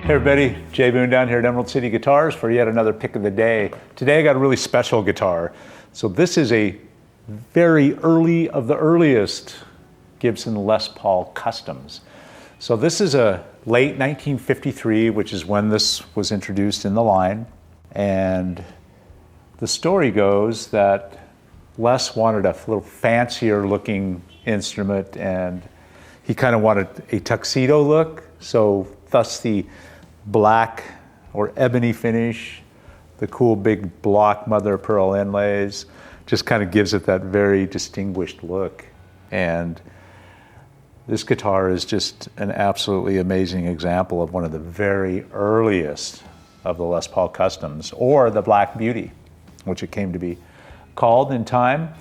Hey everybody, Jay Boone down here at Emerald City Guitars for yet another pick of the day. Today I got a really special guitar. So this is a very early of the earliest Gibson Les Paul Customs. So this is a late 1953, which is when this was introduced in the line. And the story goes that Les wanted a little fancier looking instrument and he kind of wanted a tuxedo look. So thus the black or ebony finish, the cool big block mother of pearl inlays, just kind of gives it that very distinguished look. And this guitar is just an absolutely amazing example of one of the very earliest of the Les Paul Customs, or the Black Beauty, which it came to be called in time.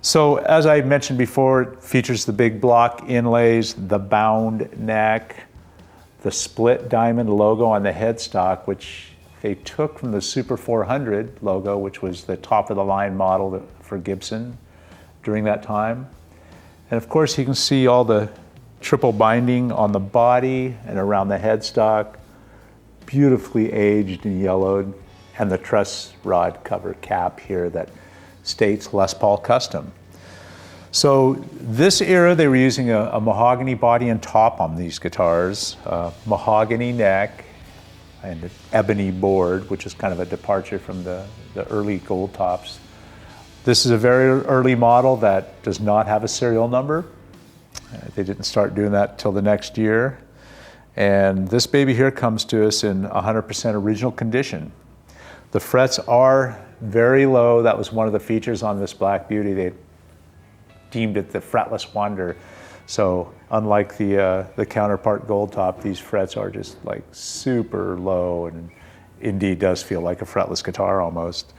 So as I mentioned before, it features the big block inlays, the bound neck, the split diamond logo on the headstock, which they took from the Super 400 logo, which was the top of the line model for Gibson during that time. And of course you can see all the triple binding on the body and around the headstock, beautifully aged and yellowed, and the truss rod cover cap here that states Les Paul Custom. So this era, they were using a mahogany body and top on these guitars, mahogany neck, and an ebony board, which is kind of a departure from the early gold tops. This is a very early model that does not have a serial number. They didn't start doing that till the next year. And this baby here comes to us in 100% original condition. The frets are very low. That was one of the features on this Black Beauty. They deemed it the fretless wonder. So unlike the counterpart gold top, these frets are just like super low and indeed does feel like a fretless guitar almost.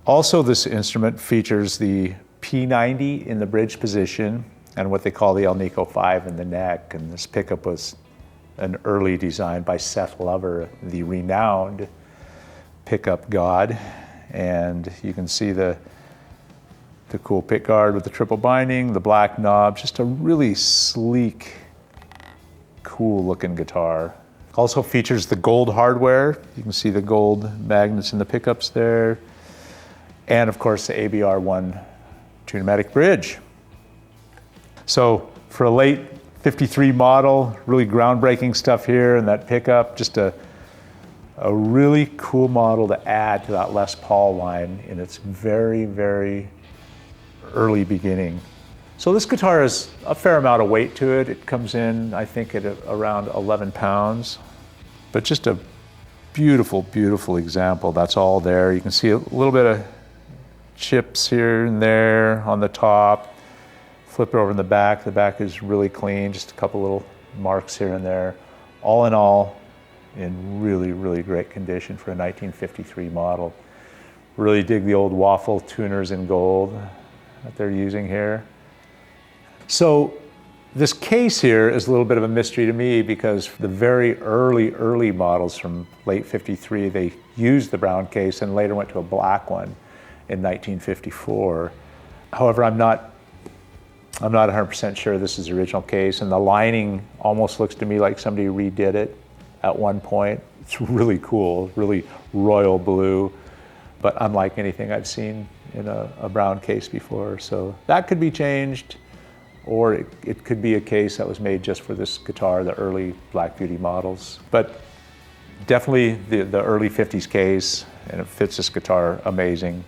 Also, this instrument features the P90 in the bridge position and what they call the Alnico V in the neck. And this pickup was an early design by Seth Lover, the renowned pickup god. And you can see the cool pickguard with the triple binding, the black knob, just a really sleek, cool looking guitar. Also features the gold hardware. You can see the gold magnets in the pickups there. And of course the ABR1 Tune-o-matic bridge. So for a late 53 model, really groundbreaking stuff here, and that pickup, just a really cool model to add to that Les Paul line in its very, very early beginning. So this guitar has a fair amount of weight to it. It comes in, I think, at around 11 pounds, but just a beautiful, beautiful example. That's all there. You can see a little bit of chips here and there on the top. Flip it over in the back. The back is really clean, just a couple little marks here and there. All in all, in really, really great condition for a 1953 model. Really dig the old waffle tuners in gold that they're using here. So this case here is a little bit of a mystery to me because the very early models from late 53, they used the brown case and later went to a black one in 1954. However, I'm not 100% sure this is the original case, and the lining almost looks to me like somebody redid it at one point. It's really cool, really royal blue, but unlike anything I've seen in a brown case before. So that could be changed, or it could be a case that was made just for this guitar, the early Black Beauty models. But definitely the early 50s case, and it fits this guitar amazing.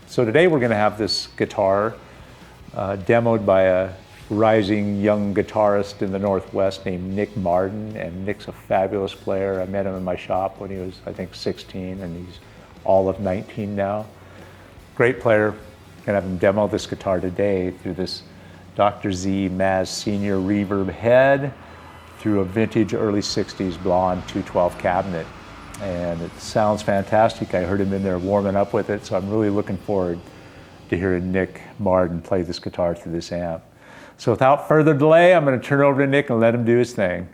So today we're gonna have this guitar demoed by a rising young guitarist in the Northwest named Nick Mardon, and Nick's a fabulous player. I met him in my shop when he was, I think, 16, and he's all of 19 now. Great player. Gonna have him demo this guitar today through this Dr Z Maz Senior reverb head through a vintage early 60s blonde 212 cabinet. And it sounds fantastic. I heard him in there warming up with it, so I'm really looking forward to hearing Nick Mardon play this guitar through this amp. So without further delay, I'm going to turn it over to Nick and let him do his thing.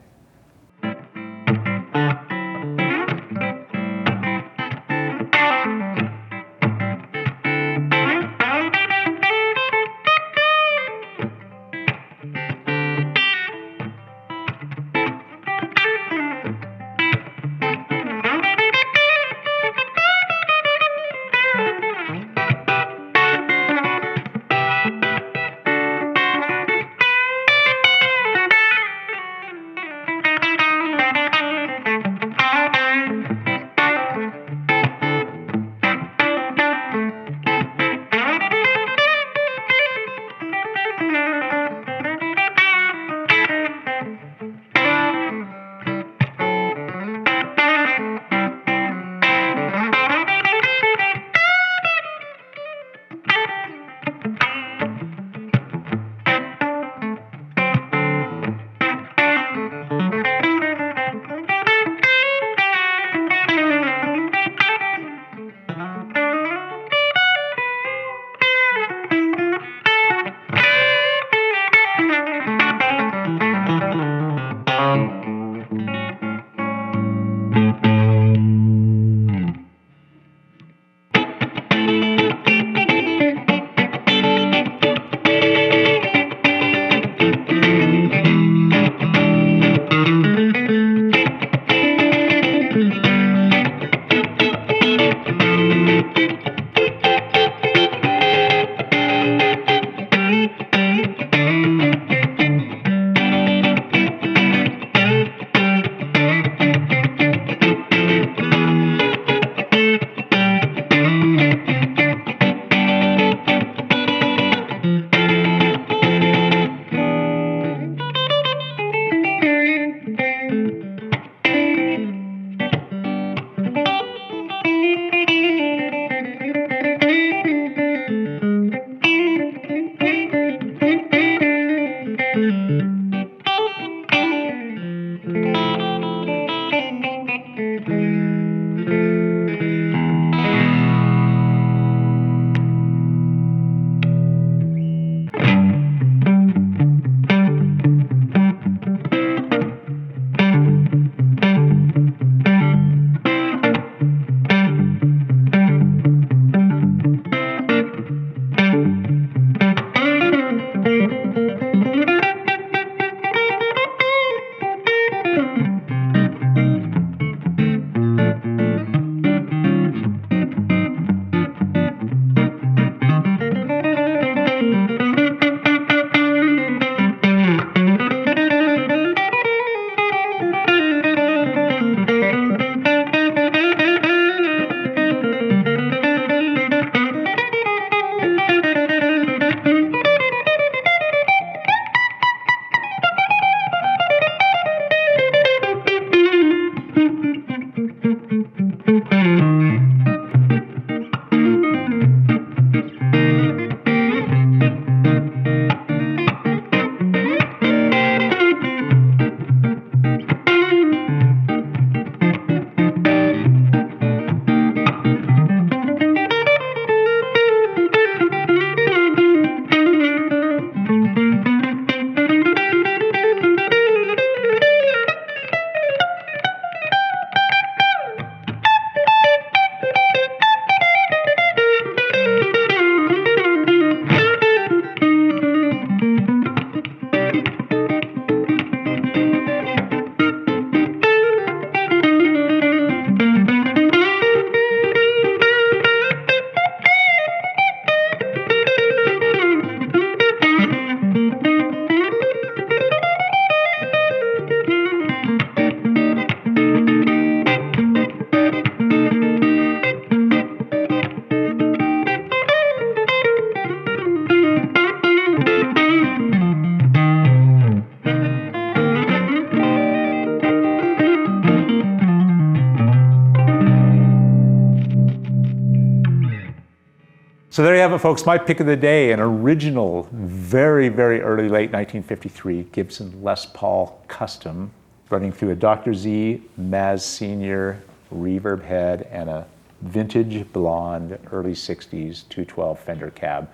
So there you have it, folks. My pick of the day, an original, very, very early, late 1953 Gibson Les Paul Custom, running through a Dr. Z Maz Senior reverb head and a vintage blonde early 60s 212 Fender cab.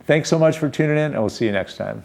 Thanks so much for tuning in, and we'll see you next time.